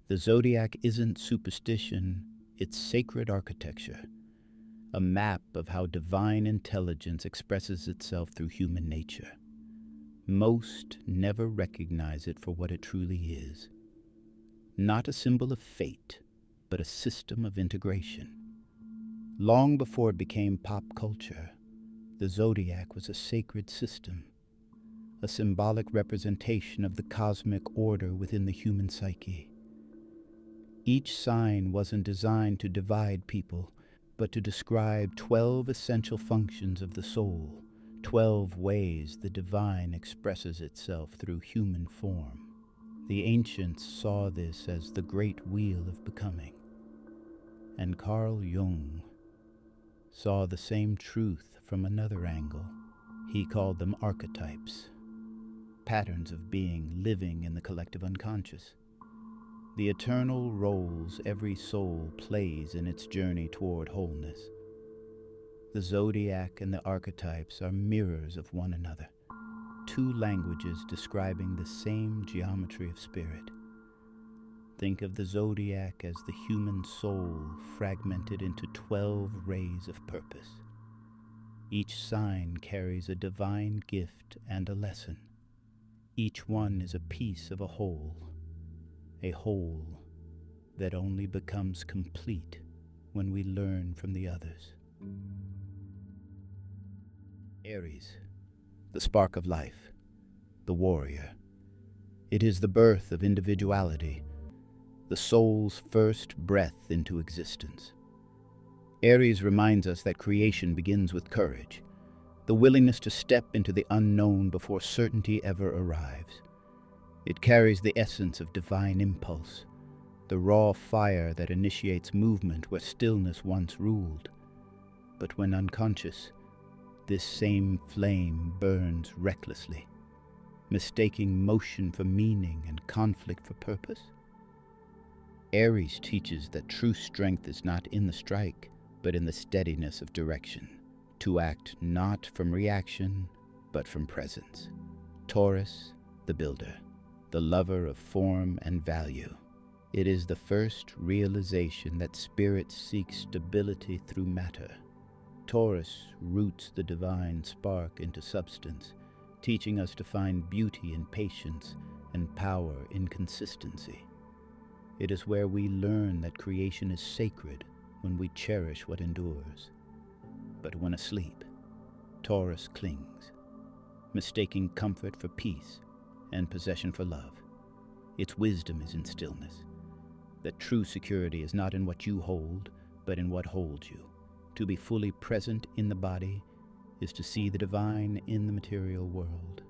The Zodiac isn't superstition, it's sacred architecture, a map of how divine intelligence expresses itself through human nature. Most never recognize it for what it truly is. Not a symbol of fate, but a system of integration. Long before it became pop culture, the Zodiac was a sacred system, a symbolic representation of the cosmic order within the human psyche. Each sign wasn't designed to divide people, but to describe 12 essential functions of the soul, 12 ways the divine expresses itself through human form. The ancients saw this as the great wheel of becoming, and Carl Jung saw the same truth from another angle. He called them archetypes, patterns of being living in the collective unconscious. The eternal roles every soul plays in its journey toward wholeness. The Zodiac and the archetypes are mirrors of one another, two languages describing the same geometry of spirit. Think of the Zodiac as the human soul fragmented into 12 rays of purpose. Each sign carries a divine gift and a lesson. Each one is a piece of a whole that only becomes complete when we learn from the others. Aries, the spark of life, the warrior. It is the birth of individuality, the soul's first breath into existence. Aries reminds us that creation begins with courage, the willingness to step into the unknown before certainty ever arrives. It carries the essence of divine impulse, the raw fire that initiates movement where stillness once ruled. But when unconscious, this same flame burns recklessly, mistaking motion for meaning and conflict for purpose. Aries teaches that true strength is not in the strike, but in the steadiness of direction, to act not from reaction, but from presence. Taurus, the builder, the lover of form and value. It is the first realization that spirit seeks stability through matter. Taurus roots the divine spark into substance, teaching us to find beauty in patience and power in consistency. It is where we learn that creation is sacred when we cherish what endures. But when asleep, Taurus clings, mistaking comfort for peace and possession for love. Its wisdom is in stillness, that true security is not in what you hold, but in what holds you. To be fully present in the body is to see the divine in the material world.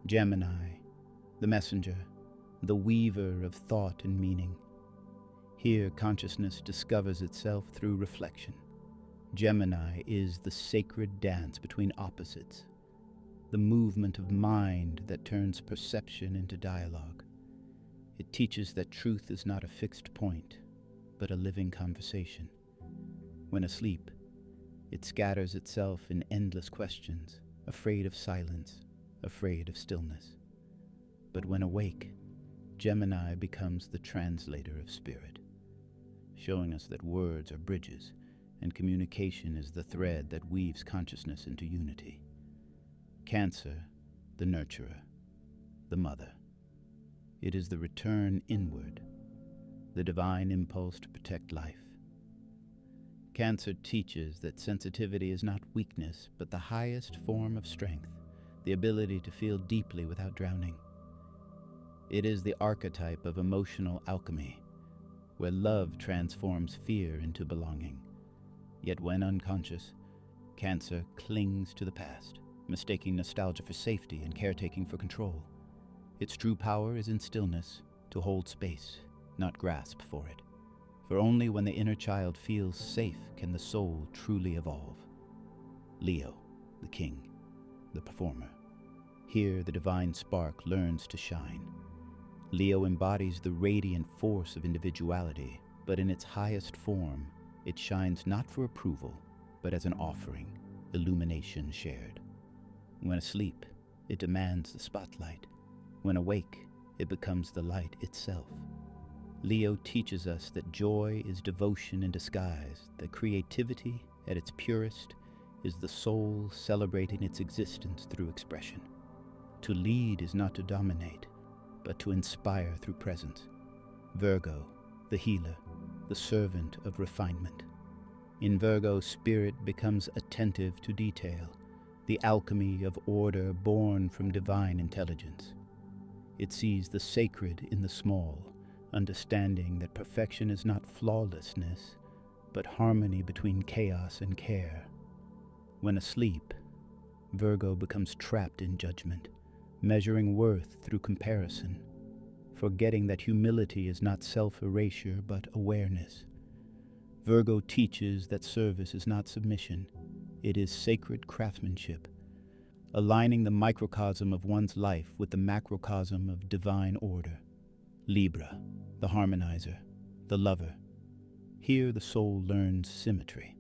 Gemini, the messenger, the weaver of thought and meaning. Here consciousness discovers itself through reflection. Gemini is the sacred dance between opposites, the movement of mind that turns perception into dialogue. It teaches that truth is not a fixed point, but a living conversation. When asleep, it scatters itself in endless questions, afraid of silence, afraid of stillness. But when awake, Gemini becomes the translator of spirit, showing us that words are bridges and communication is the thread that weaves consciousness into unity. Cancer, the nurturer, the mother. It is the return inward, the divine impulse to protect life. Cancer teaches that sensitivity is not weakness, but the highest form of strength, the ability to feel deeply without drowning. It is the archetype of emotional alchemy, where love transforms fear into belonging. Yet when unconscious, Cancer clings to the past, mistaking nostalgia for safety and caretaking for control. Its true power is in stillness, to hold space, not grasp for it. For only when the inner child feels safe can the soul truly evolve. Leo, the king, the performer. Here the divine spark learns to shine. Leo embodies the radiant force of individuality, but in its highest form, it shines not for approval, but as an offering, illumination shared. When asleep, it demands the spotlight. When awake, it becomes the light itself. Leo teaches us that joy is devotion in disguise, that creativity, at its purest, is the soul celebrating its existence through expression. To lead is not to dominate, but to inspire through presence. Virgo, the healer, the servant of refinement. In Virgo, spirit becomes attentive to detail, the alchemy of order born from divine intelligence. It sees the sacred in the small, understanding that perfection is not flawlessness, but harmony between chaos and care. When asleep, Virgo becomes trapped in judgment, measuring worth through comparison, forgetting that humility is not self-erasure but awareness. Virgo teaches that service is not submission, it is sacred craftsmanship, aligning the microcosm of one's life with the macrocosm of divine order. Libra, the harmonizer, the lover. Here the soul learns symmetry.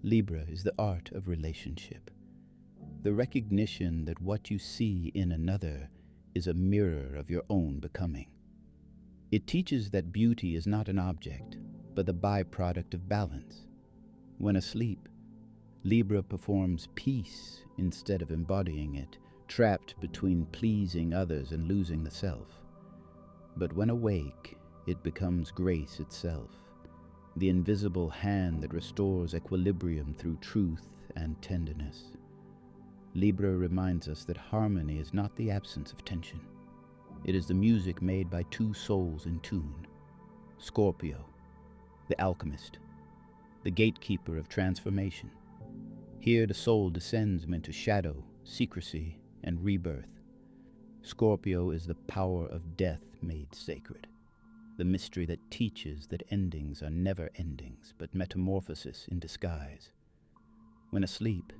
Libra is the art of relationship, the recognition that what you see in another is a mirror of your own becoming. It teaches that beauty is not an object, but the byproduct of balance. When asleep, Libra performs peace instead of embodying it, trapped between pleasing others and losing the self. But when awake, it becomes grace itself, the invisible hand that restores equilibrium through truth and tenderness. Libra reminds us that harmony is not the absence of tension. It is the music made by two souls in tune. Scorpio, the alchemist, the gatekeeper of transformation. Here the soul descends into shadow, secrecy, and rebirth. Scorpio is the power of death made sacred, the mystery that teaches that endings are never endings, but metamorphosis in disguise. When asleep,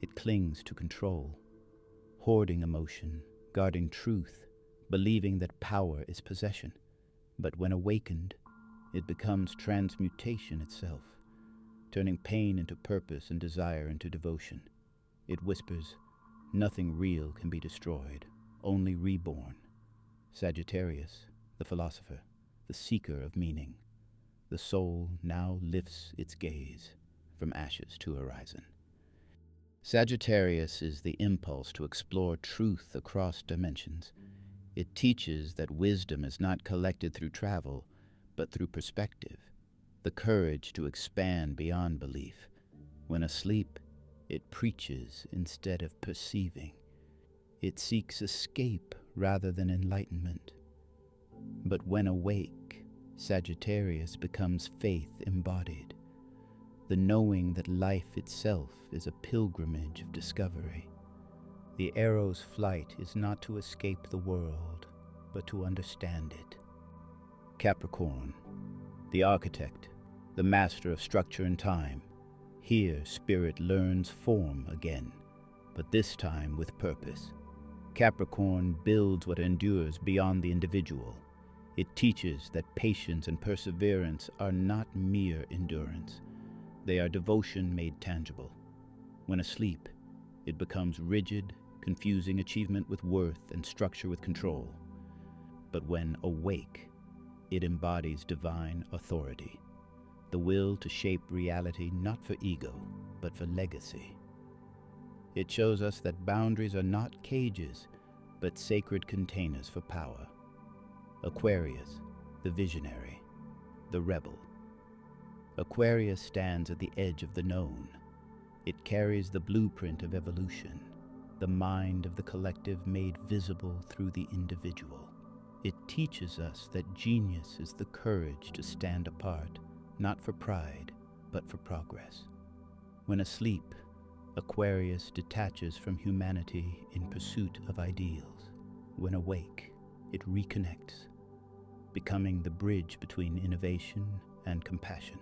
it clings to control, hoarding emotion, guarding truth, believing that power is possession. But when awakened, it becomes transmutation itself, turning pain into purpose and desire into devotion. It whispers, nothing real can be destroyed, only reborn. Sagittarius, the philosopher, the seeker of meaning. The soul now lifts its gaze from ashes to horizon. Sagittarius is the impulse to explore truth across dimensions. It teaches that wisdom is not collected through travel, but through perspective, the courage to expand beyond belief. When asleep, it preaches instead of perceiving. It seeks escape rather than enlightenment. But when awake, Sagittarius becomes faith embodied, the knowing that life itself is a pilgrimage of discovery. The arrow's flight is not to escape the world, but to understand it. Capricorn, the architect, the master of structure and time. Here spirit learns form again, but this time with purpose. Capricorn builds what endures beyond the individual. It teaches that patience and perseverance are not mere endurance. They are devotion made tangible. When asleep, it becomes rigid, confusing achievement with worth and structure with control. But when awake, it embodies divine authority, the will to shape reality not for ego, but for legacy. It shows us that boundaries are not cages, but sacred containers for power. Aquarius, the visionary, the rebel. Aquarius stands at the edge of the known. It carries the blueprint of evolution, the mind of the collective made visible through the individual. It teaches us that genius is the courage to stand apart, not for pride, but for progress. When asleep, Aquarius detaches from humanity in pursuit of ideals. When awake, it reconnects, becoming the bridge between innovation and compassion.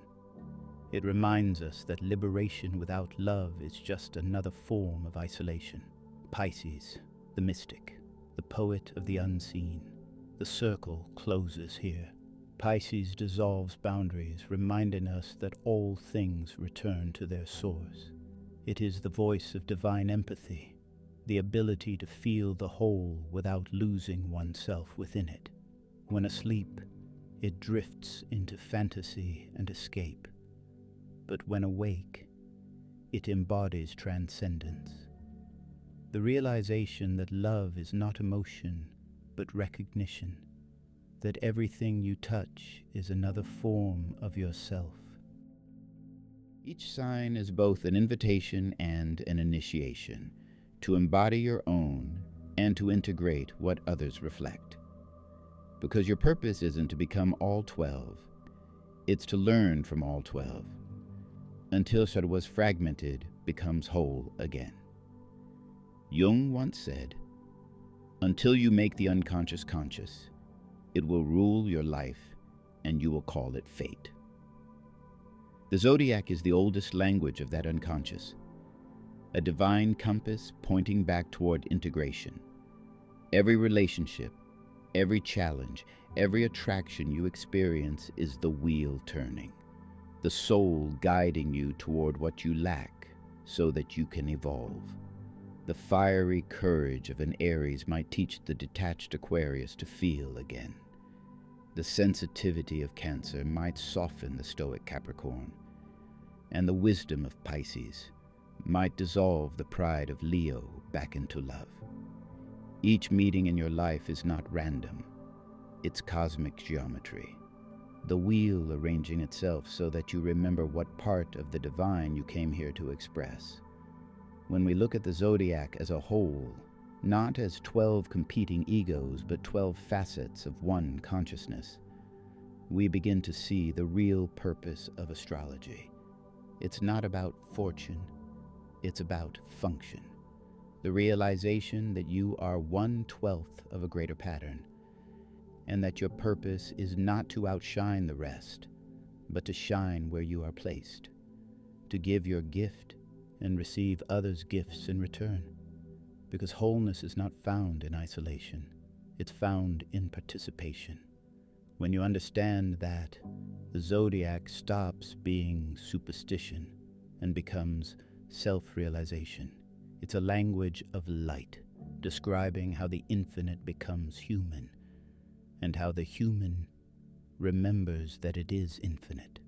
It reminds us that liberation without love is just another form of isolation. Pisces, the mystic, the poet of the unseen. The circle closes here. Pisces dissolves boundaries, reminding us that all things return to their source. It is the voice of divine empathy, the ability to feel the whole without losing oneself within it. When asleep, It drifts into fantasy and escape, but when awake, it embodies transcendence. The realization that love is not emotion, but recognition, that everything you touch is another form of yourself. Each sign is both an invitation and an initiation to embody your own and to integrate what others reflect. Because your purpose isn't to become all 12, it's to learn from all 12, until what was fragmented becomes whole again. Jung once said, "Until you make the unconscious conscious, it will rule your life and you will call it fate." The Zodiac is the oldest language of that unconscious, a divine compass pointing back toward integration. Every relationship, every challenge, every attraction you experience is the wheel turning, the soul guiding you toward what you lack so that you can evolve. The fiery courage of an Aries might teach the detached Aquarius to feel again. The sensitivity of Cancer might soften the stoic Capricorn, and the wisdom of Pisces might dissolve the pride of Leo back into love. Each meeting in your life is not random, it's cosmic geometry, the wheel arranging itself so that you remember what part of the divine you came here to express. When we look at the Zodiac as a whole, not as 12 competing egos, but 12 facets of one consciousness, we begin to see the real purpose of astrology. It's not about fortune, it's about function. The realization that you are 1/12 of a greater pattern, and that your purpose is not to outshine the rest, but to shine where you are placed, to give your gift and receive others' gifts in return. Because wholeness is not found in isolation, it's found in participation. When you understand that, the Zodiac stops being superstition and becomes self-realization. It's a language of light, describing how the infinite becomes human, and how the human remembers that it is infinite.